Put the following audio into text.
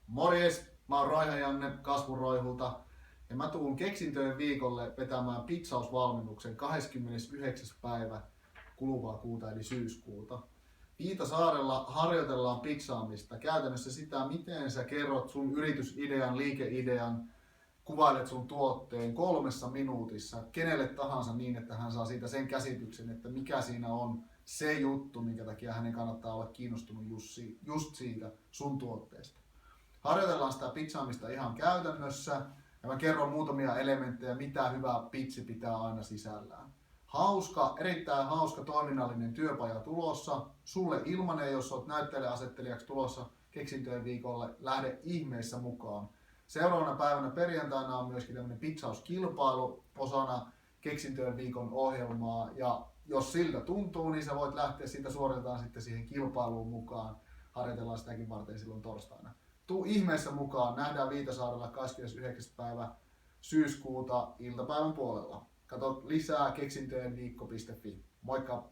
Morjes, mä oon Roihan Janne Kasvuroihulta ja mä tuun keksintöjen viikolle vetämään pitsausvalmennuksen 29. päivä kuluvaa kuuta eli syyskuuta. Viitasaarella harjoitellaan pitsaamista, käytännössä sitä miten sä kerrot sun yritysidean, liikeidean, kuvailet sun tuotteen 3 minuutissa kenelle tahansa niin, että hän saa siitä sen käsityksen, että mikä siinä on se juttu, minkä takia hänen kannattaa olla kiinnostunut just siitä sun tuotteesta. Harjoitellaan sitä pitsaamista ihan käytännössä ja mä kerron muutamia elementtejä, mitä hyvä pitsi pitää aina sisällään. Hauska, erittäin hauska toiminnallinen työpaja tulossa. Sulle ilmanen, jos olet näyttelijäasettelijaksi tulossa keksintöjen viikolle, lähde ihmeessä mukaan. Seuraavana päivänä perjantaina on myöskin tämmöinen pitsauskilpailu osana keksintöjen viikon ohjelmaa. Ja jos siltä tuntuu, niin sä voit lähteä siitä suoritetaan sitten siihen kilpailuun mukaan. Harjoitellaan sitäkin varten silloin torstaina. Tuu ihmeessä mukaan. Nähdään Viitasaarella 29. päivä syyskuuta iltapäivän puolella. Kato lisää keksintöjenviikko.fi. Moikka!